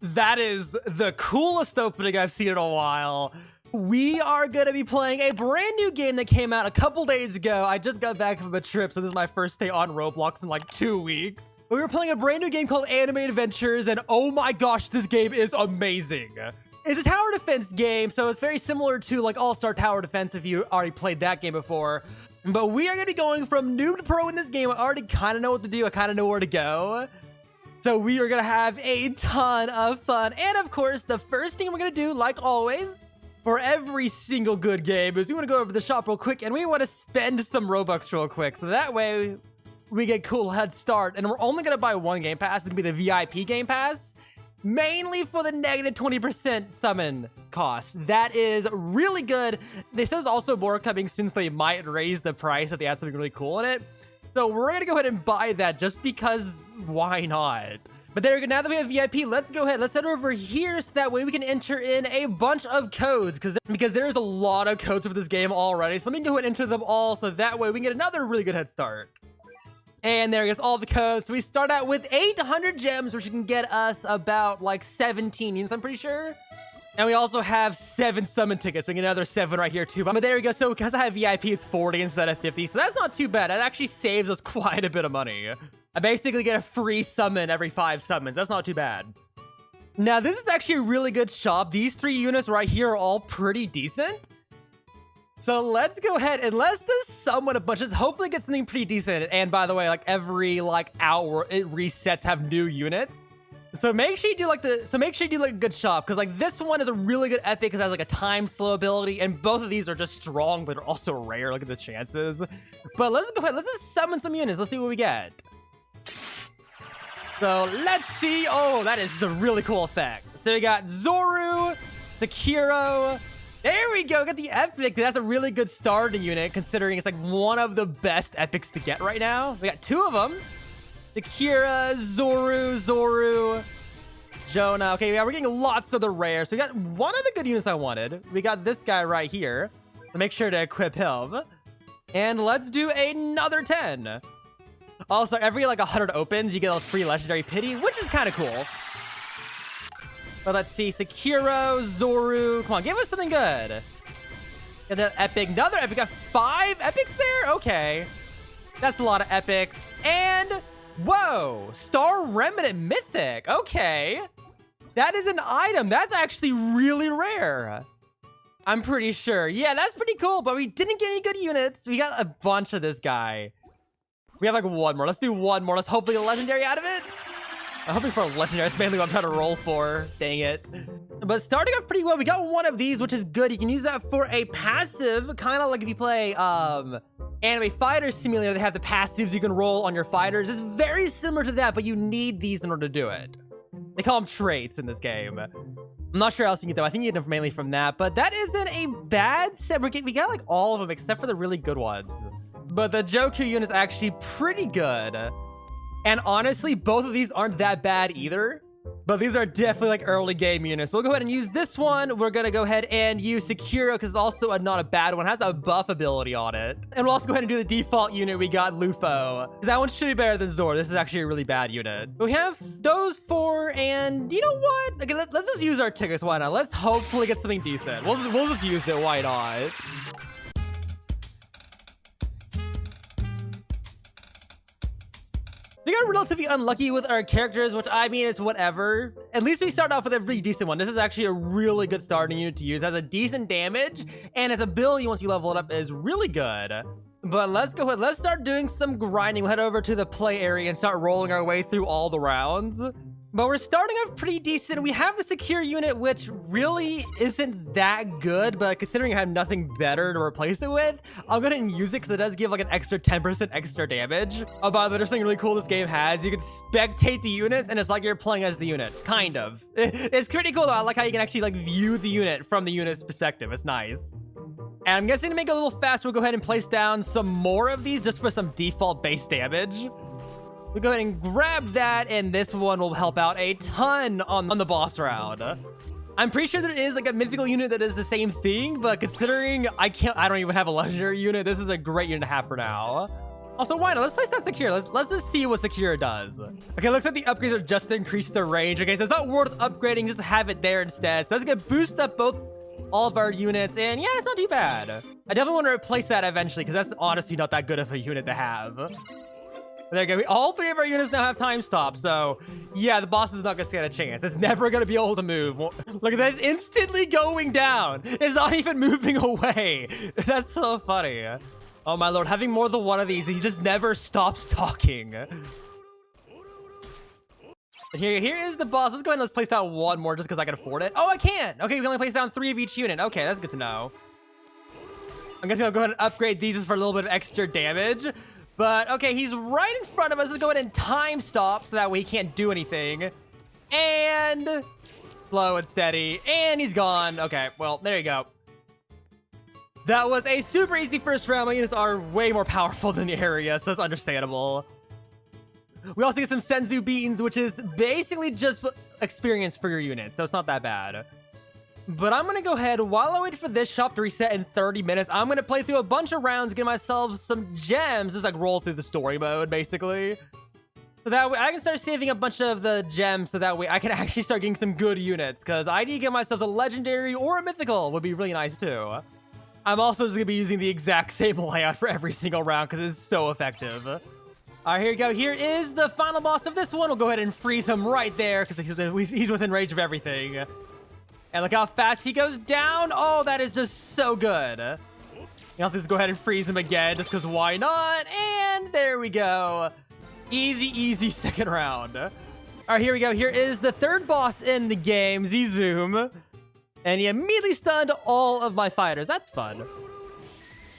That is the coolest opening I've seen in a while. We are going to be playing a brand new game that came out a couple days ago. I just got back from a trip, so this is my first day on Roblox in like 2 weeks. We were playing a brand new game called Anime Adventures, and oh my gosh, this game is amazing. It's a tower defense game, so it's very similar to like All-Star Tower Defense if you already played that game before. But we are going to be going from noob to pro in this game. I already kind of know what to do. I kind of know where to go. So we are going to have a ton of fun. And of course, the first thing we're going to do, like always, for every single good game, is we want to go over to the shop real quick and we want to spend some Robux real quick. So that way we get cool head start. And we're only going to buy one game pass. It's going to be the VIP game pass. Mainly for the negative 20% summon cost. That is really good. They says also more coming soon, so they might raise the price if they add something really cool in it. So we're going to go ahead and buy that just because why not? But there we go. Now that we have VIP, let's go ahead. Let's head over here so that way we can enter in a bunch of codes because there's a lot of codes for this game already. So let me go ahead and enter them all so that way we can get another really good head start. And there goes all the codes. So we start out with 800 gems, which can get us about like 17 units, I'm pretty sure. And we also have 7 summon tickets. So we get another 7 right here too. But there we go. So because I have VIP, it's 40 instead of 50. So that's not too bad. That actually saves us quite a bit of money. I basically get a free summon every 5 summons. That's not too bad. Now, this is actually a really good shop. These 3 units right here are all pretty decent. So let's go ahead and let's just summon a bunch. Let's hopefully get something pretty decent. And by the way, like every like hour it resets have new units. So make sure you do like a good shop, because like this one is a really good epic because it has like a time slow ability, and both of these are just strong but they're also rare. Look at the chances. But let's go ahead. Let's just summon some units. Let's see what we get. So let's see. Oh, that is a really cool effect. So we got Zoru, Sekiro. There we go, got the epic. That's a really good starting unit considering it's like one of the best epics to get right now. We got 2 of them. Akira, Zoru, Jonah. Okay, yeah, we're getting lots of the rare. So we got one of the good units I wanted. We got this guy right here. So make sure to equip him. And let's do another 10. Also, every like 100 opens, you get a free legendary pity, which is kind of cool. But let's see, Sekiro, Zoru. Come on, give us something good. Get that epic. Another epic. Got 5 epics there? Okay. That's a lot of epics. And, whoa, Star Remnant Mythic. Okay. That is an item. That's actually really rare. I'm pretty sure. Yeah, that's pretty cool, but we didn't get any good units. We got a bunch of this guy. We have like 1 more. Let's do 1 more. Let's hopefully get a legendary out of it. I'm hoping for a legendary. That's mainly what I'm trying to roll for. Dang it. But starting off pretty well. We got 1 of these, which is good. You can use that for a passive, kind of like if you play Anime Fighter Simulator, they have the passives you can roll on your fighters. It's very similar to that, but you need these in order to do it. They call them traits in this game. I'm not sure how else you can get them. I think you get them mainly from that, but that isn't a bad set. We got like all of them except for the really good ones. But the Joku unit is actually pretty good. And honestly, both of these aren't that bad either. But these are definitely like early game units. We'll go ahead and use this one. We're going to go ahead and use Sekiro because it's also not a bad one. It has a buff ability on it. And we'll also go ahead and do the default unit. We got Lufo. That one should be better than Zor. This is actually a really bad unit. But we have those 4. And you know what? Okay, let's just use our tickets. Why not? Let's hopefully get something decent. We'll just use it. Why not? We got relatively unlucky with our characters, which I mean, it's whatever. At least we start off with a really decent one. This is actually a really good starting unit to use. It has a decent damage, and its ability, once you level it up, is really good. But let's go ahead. Let's start doing some grinding. We'll head over to the play area and start rolling our way through all the rounds. But we're starting off pretty decent. We have the secure unit, which really isn't that good, but considering I have nothing better to replace it with, I'll go ahead and use it because it does give like an extra 10% extra damage. Oh, by the way, there's something really cool this game has. You can spectate the units, and it's like you're playing as the unit, kind of. It's pretty cool, though. I like how you can actually like view the unit from the unit's perspective. It's nice. And I'm guessing to make it a little faster, we'll go ahead and place down some more of these just for some default base damage. We'll go ahead and grab that, and this one will help out a ton on the boss round. I'm pretty sure there is like a mythical unit that does the same thing, but considering I don't even have a legendary unit, this is a great unit to have for now. Also, why not? Let's place that secure. Let's just see what secure does. Okay, looks like the upgrades are just to increase the range. Okay, so it's not worth upgrading. Just have it there instead. So that's gonna boost up all of our units, and yeah, it's not too bad. I definitely want to replace that eventually because that's honestly not that good of a unit to have. There you go. All 3 of our units now have time stop, so yeah, the boss is not gonna stand a chance. It's never gonna be able to move. Look at that, it's instantly going down. It's not even moving away. That's so funny. Oh my lord, having more than one of these, he just never stops talking. Here is the boss. Let's go ahead and let's place down one more just because I can afford it. Oh, I can. Okay, we can only place down 3 of each unit. Okay, that's good to know. I'm guessing I'll go ahead and upgrade these just for a little bit of extra damage. But okay, he's right in front of us. Let's go ahead and time stop so that way he can't do anything. And slow and steady. And he's gone. Okay, well, there you go. That was a super easy first round. My units are way more powerful than the area, so it's understandable. We also get some Senzu beans, which is basically just experience for your unit, so it's not that bad. But I'm going to go ahead, while I wait for this shop to reset in 30 minutes, I'm going to play through a bunch of rounds, get myself some gems, just like roll through the story mode, basically. So that way I can start saving a bunch of the gems, so that way I can actually start getting some good units, because I need to get myself a legendary or a mythical would be really nice too. I'm also just going to be using the exact same layout for every single round, because it's so effective. All right, here we go. Here is the final boss of this one. We'll go ahead and freeze him right there, because he's within range of everything. And look how fast he goes down. Oh, that is just so good. You also just go ahead and freeze him again, just because why not? And there we go. Easy, easy second round. All right, here we go. Here is the third boss in the game, Z-Zoom. And he immediately stunned all of my fighters. That's fun.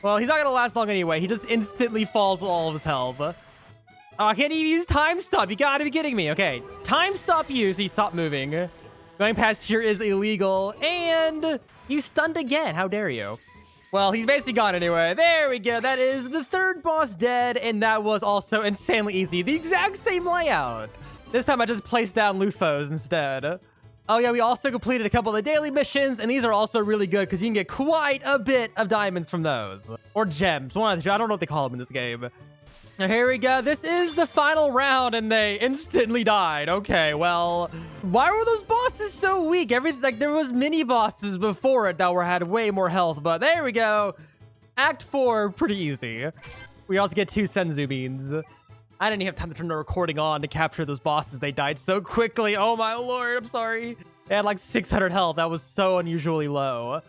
Well, he's not going to last long anyway. He just instantly falls all of his health. Oh, I can't even use time stop. You got to be kidding me. Okay, time stop you, so you stop moving. Going past here is illegal. And you stunned again. How dare you? Well, he's basically gone anyway. There we go. That is the third boss dead. And that was also insanely easy. The exact same layout. This time I just placed down Lufos instead. Oh yeah, we also completed a couple of the daily missions. And these are also really good because you can get quite a bit of diamonds from those. Or gems. One of the two. I don't know what they call them in this game. Now, here we go. This is the final round, and they instantly died. Okay, well, why were those bosses so weak? Like, there was mini bosses before it that had way more health, but there we go. Act 4, pretty easy. We also get 2 Senzu beans. I didn't even have time to turn the recording on to capture those bosses. They died so quickly. Oh my lord, I'm sorry. They had like 600 health. That was so unusually low.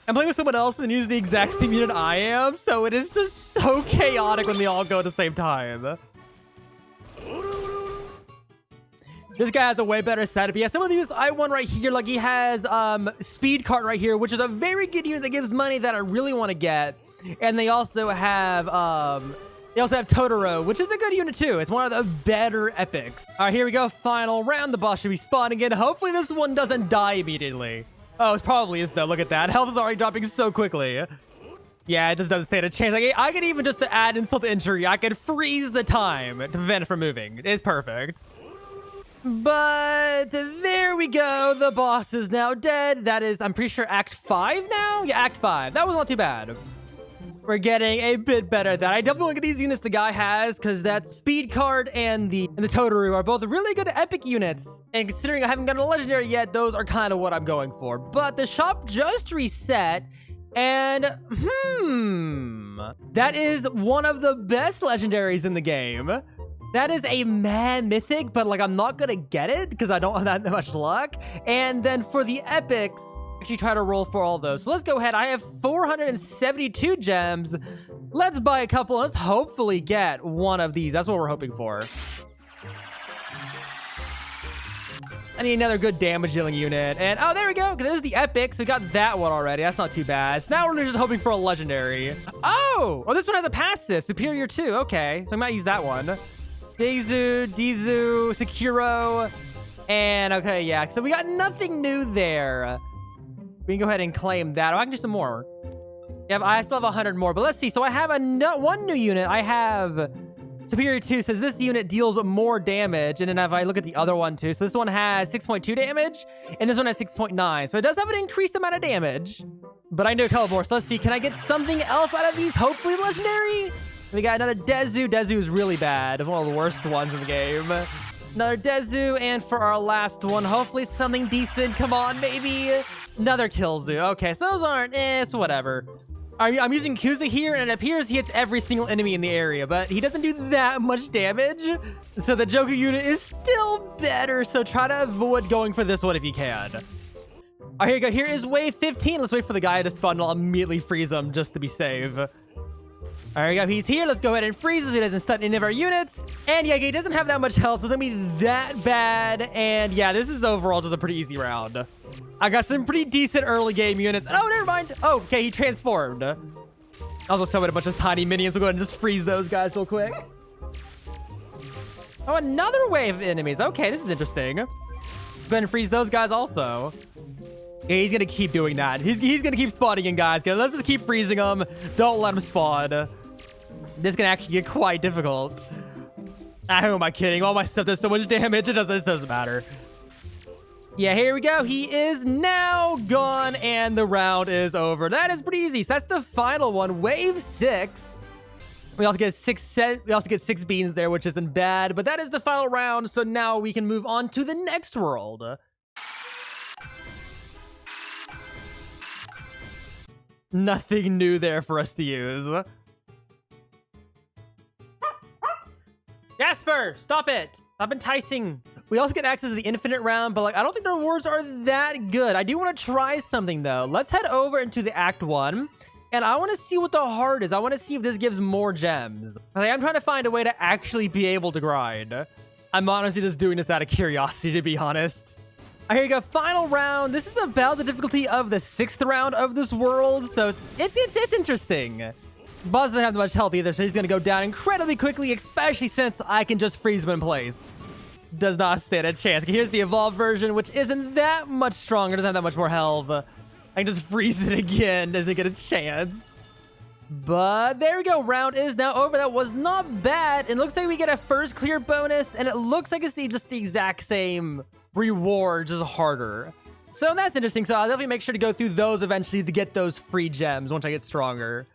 I'm playing with someone else and using the exact same unit I am, so it is just so chaotic when they all go at the same time. This guy has a way better setup. Yeah, some of the units I want right here, like he has Speed Cart right here, which is a very good unit that gives money that I really want to get. And they also have Totoro, which is a good unit too. It's one of the better epics. All right, here we go. Final round. The boss should be spawning in. Hopefully this one doesn't die immediately. Oh, it probably is though. Look at that. Health is already dropping so quickly. Yeah, it just doesn't stand a chance. Like, I could even just to add insult to injury, I could freeze the time to prevent it from moving. It's perfect. But there we go. The boss is now dead. That is, I'm pretty sure, Act 5 now? Yeah, Act 5. That was not too bad. We're getting a bit better at that. I definitely look at these units the guy has, because that Speed Card and the Totoro are both really good epic units. And considering I haven't gotten a legendary yet, those are kind of what I'm going for. But the shop just reset, and that is one of the best legendaries in the game. That is a mad mythic, but like I'm not gonna get it because I don't have that much luck. And then for the epics, actually try to roll for all those. So let's go ahead. I have 472 gems. Let's buy a couple. Let's hopefully get one of these. That's what we're hoping for. I need another good damage dealing unit. And oh, there we go. There's the epics. We got that one already. That's not too bad. So now we're just hoping for a legendary. Oh, this one has a passive. Superior 2. Okay, so I might use that one. Dizu, Sekiro. And okay, yeah. So we got nothing new there. We can go ahead and claim that. Oh, I can do some more. Yeah, I still have 100 more. But let's see. So I have one new unit. I have Superior 2 says this unit deals more damage. And then if I look at the other one too. So this one has 6.2 damage. And this one has 6.9. So it does have an increased amount of damage. But I can do a couple more. So let's see. Can I get something else out of these? Hopefully legendary. We got another Dezu. Dezu is really bad. It's one of the worst ones in the game. Another Dezu, and for our last one, hopefully something decent. Come on, maybe another Killzoo. Okay, so those aren't, it's whatever. I'm using Kuza here, and it appears he hits every single enemy in the area, but he doesn't do that much damage. So the Joker unit is still better, so try to avoid going for this one if you can. All right, here you go. Here is wave 15. Let's wait for the guy to spawn, and I'll immediately freeze him just to be safe. All right, go. He's here. Let's go ahead and freeze him so he doesn't stun any of our units. And yeah, he doesn't have that much health, so it's gonna be that bad. And yeah, this is overall just a pretty easy round. I got some pretty decent early game units. Oh, never mind. Oh, okay, he transformed. I also summoned a bunch of tiny minions. We'll go ahead and just freeze those guys real quick. Oh, another wave of enemies. Okay, this is interesting. Go ahead and freeze those guys also. Yeah, he's gonna keep doing that. He's gonna keep spawning in, guys. Let's just keep freezing them. Don't let him spawn. This can actually get quite difficult. Who am I kidding? All my stuff does so much damage. It doesn't matter. Yeah, here we go. He is now gone, and the round is over. That is pretty easy. So that's the final one, wave 6. We also get 6 beans there, which isn't bad. But that is the final round. So now we can move on to the next world. Nothing new there for us to use. Jasper, stop it. Stop enticing. We also get access to the infinite round, but like I don't think the rewards are that good. I do want to try something though. Let's head over into the Act 1. And I want to see what the heart is. I want to see if this gives more gems. Like, I'm trying to find a way to actually be able to grind. I'm honestly just doing this out of curiosity, to be honest. Here you go, final round. This is about the difficulty of the 6th round of this world, so it's interesting. Boss doesn't have much health either, so he's gonna go down incredibly quickly, especially since I can just freeze him in place. Does not stand a chance. Here's the evolved version, which isn't that much stronger, doesn't have that much more health. I can just freeze it again, doesn't get a chance. But there we go, round is now over. That was not bad. It looks like we get a first clear bonus, and it looks like it's just the exact same reward, just harder. So that's interesting. So I'll definitely make sure to go through those eventually to get those free gems once I get stronger.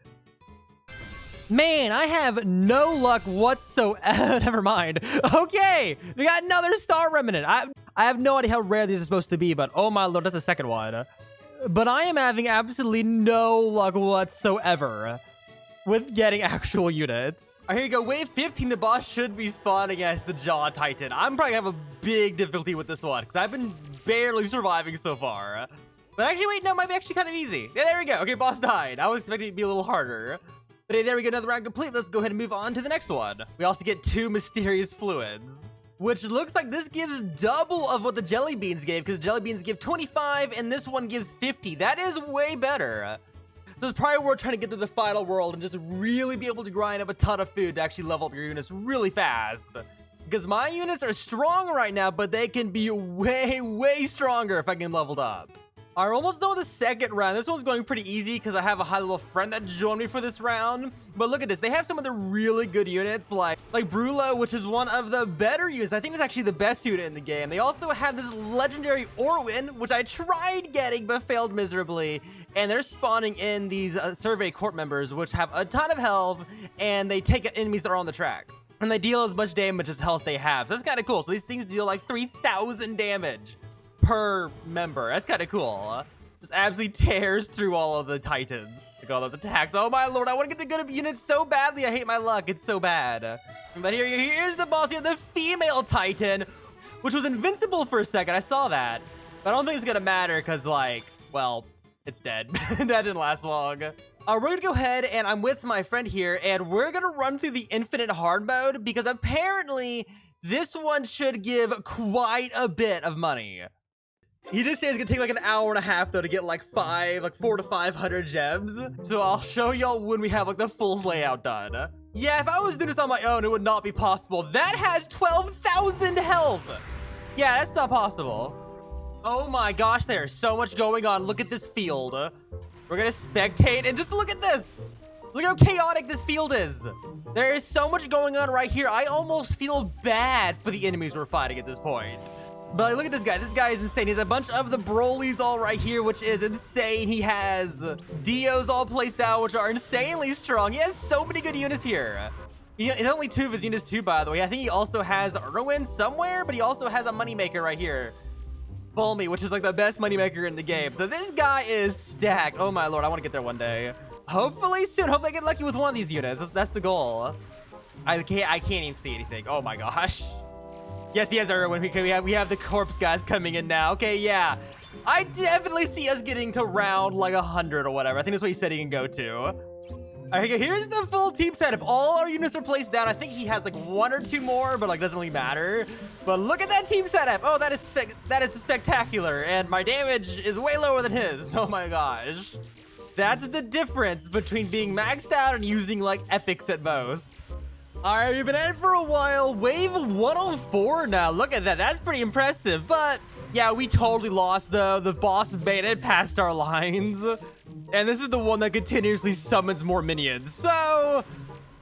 Man, I have no luck whatsoever. Never mind. Okay, we got another star remnant. I have no idea how rare these are supposed to be, but oh my lord, that's the second one. But I am having absolutely no luck whatsoever with getting actual units. All right, here you go. Wave 15, the boss should be spawning as the Jaw Titan. I'm probably gonna have a big difficulty with this one because I've been barely surviving so far. But actually, wait, no, it might be actually kind of easy. Yeah, there we go. Okay, boss died. I was expecting it to be a little harder. But hey, there we go, another round complete. Let's go ahead and move on to the next one. We also get 2 mysterious fluids, which looks like this gives double of what the jelly beans gave, because jelly beans give 25 and this one gives 50. That is way better. So it's probably worth trying to get to the final world and just really be able to grind up a ton of food to actually level up your units really fast. Because my units are strong right now, but they can be way, way stronger if I get leveled up. We're almost done with the second round. This one's going pretty easy because I have a high level friend that joined me for this round. But look at this. They have some of the really good units like Brulo, which is one of the better units. I think it's actually the best unit in the game. They also have this legendary Orwin, which I tried getting but failed miserably. And they're spawning in these survey court members, which have a ton of health and they take enemies that are on the track. And they deal as much damage as health they have. So that's kind of cool. So these things deal like 3,000 damage per member. That's kind of cool. Just absolutely tears through all of the Titans. Look at all those attacks. Oh my lord, I want to get the good units so badly. I hate my luck. It's so bad. But here's the boss. You have the female Titan, which was invincible for a second. I saw that. But I don't think it's going to matter because, like, well, it's dead. That didn't last long. We're going to go ahead and I'm with my friend here and we're going to run through the infinite hard mode because apparently this one should give quite a bit of money. He did say it's gonna take like an hour and a half though to get like 4 to 500 gems. So I'll show y'all when we have like the full layout done. Yeah, if I was doing this on my own, it would not be possible. That has 12,000 health. Yeah, that's not possible. Oh my gosh, there's so much going on. Look at this field. We're gonna spectate and just look at this. Look how chaotic this field is. There is so much going on right here. I almost feel bad for the enemies we're fighting at this point. But look at this guy. This guy is insane. He has a bunch of the Brolys all right here, which is insane. He has Dios all placed out, which are insanely strong. He has so many good units here. It's only 2 of his units too, by the way. I think he also has Irwin somewhere, but he also has a moneymaker right here. Bulmy, which is like the best moneymaker in the game. So this guy is stacked. Oh my lord, I want to get there one day. Hopefully soon. Hopefully I get lucky with one of these units. That's the goal. I can't even see anything. Oh my gosh. Yes, he has Irwin. We have the corpse guys coming in now. Okay, yeah. I definitely see us getting to round like 100 or whatever. I think that's what he said he can go to. All right, here's the full team setup. All our units are placed down. I think he has like 1 or 2 more, but like doesn't really matter. But look at that team setup. Oh, that is spectacular. And my damage is way lower than his. Oh my gosh. That's the difference between being maxed out and using like epics at most. All right, we've been at it for a while. Wave 104 now. Look at that. That's pretty impressive. But yeah, we totally lost though. The boss baited past our lines. And this is the one that continuously summons more minions. So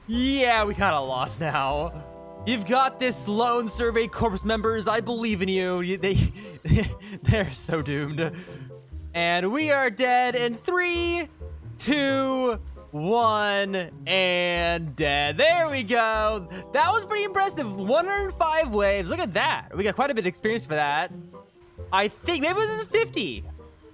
yeah, we kind of lost now. You've got this, Lone Survey Corps members. I believe in you. They're so doomed. And we are dead in 3, 2, 1, and dead. There we go. That was pretty impressive. 105 waves. Look at that. We got quite a bit of experience for that. I think maybe this is 50.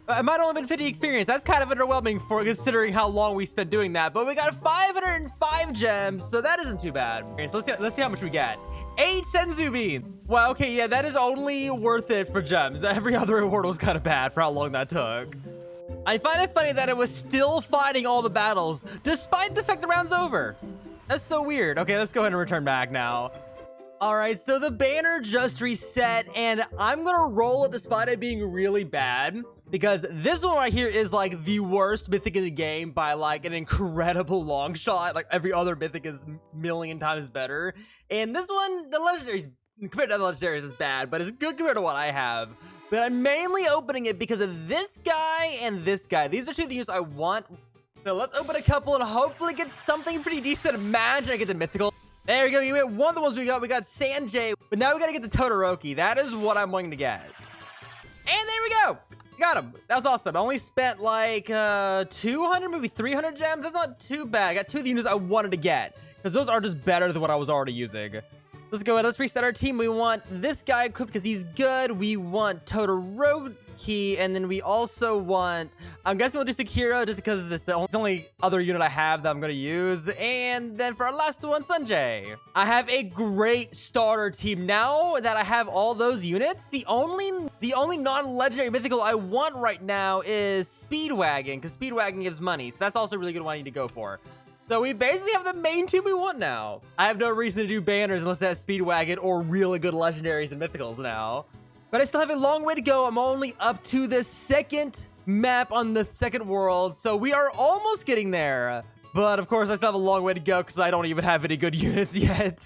It might have only been 50 experience. That's kind of underwhelming for considering how long we spent doing that. But we got 505 gems, so that isn't too bad. So let's see how much we get. 8 Senzu beans. Wow, okay, yeah, that is only worth it for gems. Every other reward was kind of bad for how long that took. I find it funny that it was still fighting all the battles, despite the fact the round's over. That's so weird. Okay, let's go ahead and return back now. All right, so the banner just reset, and I'm gonna roll it despite it being really bad, because this one right here is like the worst mythic in the game by like an incredible long shot. Like every other mythic is a million times better. And this one, the legendaries, compared to the legendaries, is bad, but it's good compared to what I have. But I'm mainly opening it because of this guy and this guy. These are 2 of the units I want. So let's open a couple and hopefully get something pretty decent. Imagine I get the mythical. There we go. You get one of the ones we got. We got Sanjay, but now we got to get the Todoroki. That is what I'm wanting to get. And there we go. Got him. That was awesome. I only spent like 200, maybe 300 gems. That's not too bad. I got 2 of the units I wanted to get because those are just better than what I was already using. Let's go ahead. Let's reset our team. We want this guy equipped because he's good. We want Todoroki, and then we also want, I'm guessing we'll do Sekiro just because it's the only other unit I have that I'm going to use. And then for our last one, Sanjay. I have a great starter team. Now that I have all those units, the only non-legendary mythical I want right now is Speedwagon, because Speedwagon gives money. So that's also a really good one I need to go for. So we basically have the main team we want now. I have no reason to do banners unless that's Speedwagon or really good legendaries and mythicals now. But I still have a long way to go. I'm only up to the 2nd map on the 2nd world. So we are almost getting there. But of course, I still have a long way to go because I don't even have any good units yet.